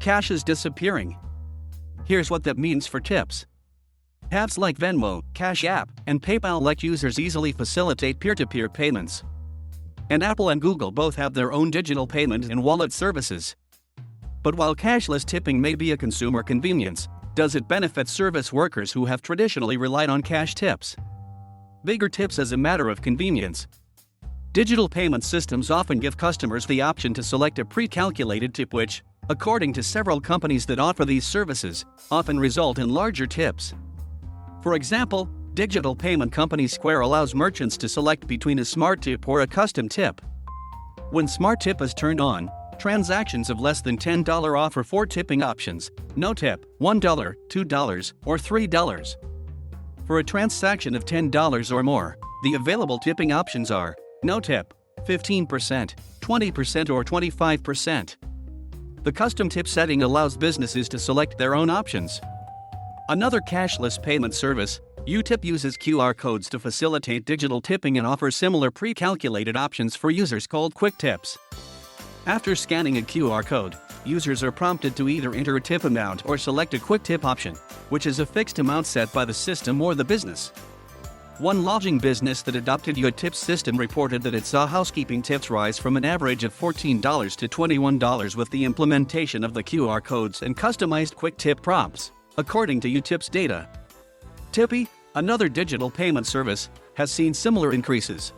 cash is disappearing. Here's what that means for tips. Apps like Venmo, Cash App, and PayPal let users easily facilitate peer-to-peer payments. And Apple and Google both have their own digital payment and wallet services. But while cashless tipping may be a consumer convenience, does it benefit service workers who have traditionally relied on cash tips? Bigger tips as a matter of convenience. Digital payment systems often give customers the option to select a pre-calculated tip which, according to several companies that offer these services, often result in larger tips. For example, digital payment company Square allows merchants to select between a smart tip or a custom tip. When smart tip is turned on, transactions of less than $10 offer 4 tipping options: no tip, $1, $2, or $3. For a transaction of $10 or more, the available tipping options are no tip, 15%, 20%, or 25%. The custom tip setting allows businesses to select their own options. Another cashless payment service, UTip, uses QR codes to facilitate digital tipping and offers similar pre-calculated options for users called quick tips. After scanning a QR code, users are prompted to either enter a tip amount or select a quick tip option, which is a fixed amount set by the system or the business. One lodging business that adopted UTip's system reported that it saw housekeeping tips rise from an average of $14 to $21 with the implementation of the QR codes and customized quick tip prompts, according to UTip's data. Tippy, another digital payment service, has seen similar increases.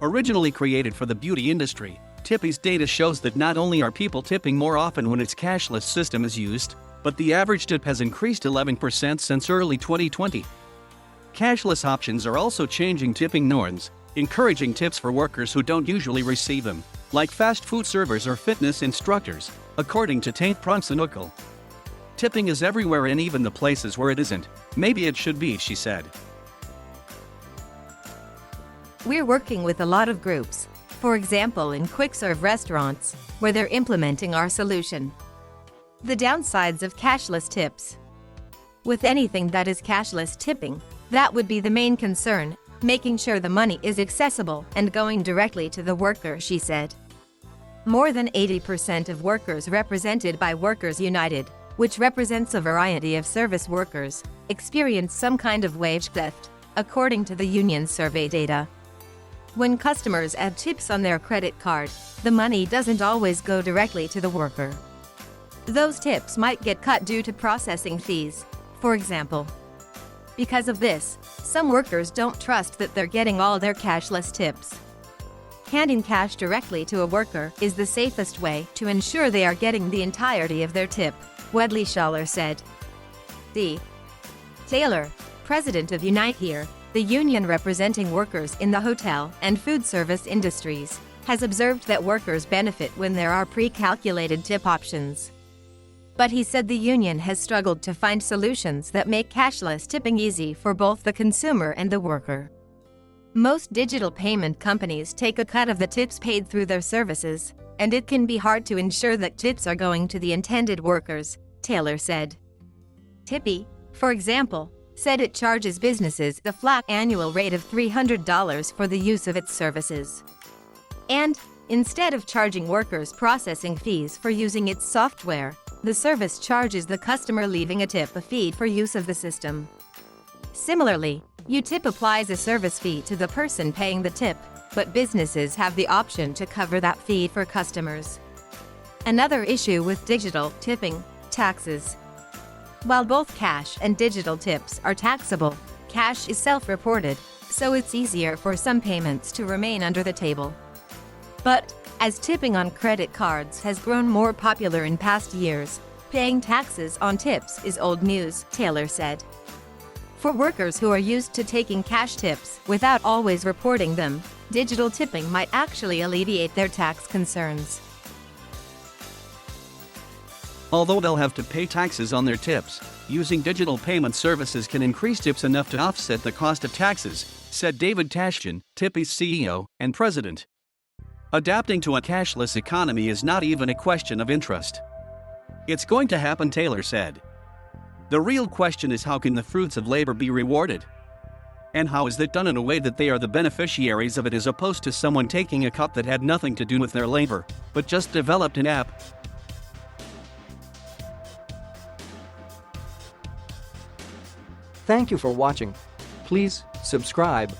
Originally created for the beauty industry, Tippy's data shows that not only are people tipping more often when its cashless system is used, but the average tip has increased 11% since early 2020. Cashless options are also changing tipping norms, encouraging tips for workers who don't usually receive them, like fast food servers or fitness instructors, according to Tate Pronsonukel. Tipping is everywhere, and even the places where it isn't. Maybe it should be, she said. We're working with a lot of groups, for example in quick-serve restaurants, where they're implementing our solution. The downsides of cashless tips. With anything that is cashless tipping, that would be the main concern, making sure the money is accessible and going directly to the worker, she said. More than 80% of workers represented by Workers United, which represents a variety of service workers, experience some kind of wage theft, according to the union's survey data. When customers add tips on their credit card, the money doesn't always go directly to the worker. Those tips might get cut due to processing fees, for example. Because of this, some workers don't trust that they're getting all their cashless tips. Handing cash directly to a worker is the safest way to ensure they are getting the entirety of their tip, Wedley Schaller said. D. Taylor, president of Unite Here, the union representing workers in the hotel and food service industries, has observed that workers benefit when there are pre-calculated tip options. But he said the union has struggled to find solutions that make cashless tipping easy for both the consumer and the worker. Most digital payment companies take a cut of the tips paid through their services, and it can be hard to ensure that tips are going to the intended workers, Taylor said. Tippy, for example, said it charges businesses a flat annual rate of $300 for the use of its services. And, instead of charging workers processing fees for using its software, the service charges the customer leaving a tip a fee for use of the system. Similarly, UTip applies a service fee to the person paying the tip, but businesses have the option to cover that fee for customers. Another issue with digital tipping, taxes. While both cash and digital tips are taxable, cash is self-reported, so it's easier for some payments to remain under the table. But, as tipping on credit cards has grown more popular in past years, paying taxes on tips is old news, Taylor said. For workers who are used to taking cash tips without always reporting them, digital tipping might actually alleviate their tax concerns. Although they'll have to pay taxes on their tips, using digital payment services can increase tips enough to offset the cost of taxes, said David Tashjian, Tippy's CEO and president. Adapting to a cashless economy is not even a question of interest. It's going to happen, Taylor said. The real question is, how can the fruits of labor be rewarded? And how is that done in a way that they are the beneficiaries of it, as opposed to someone taking a cut that had nothing to do with their labor, but just developed an app? Thank you for watching. Please subscribe.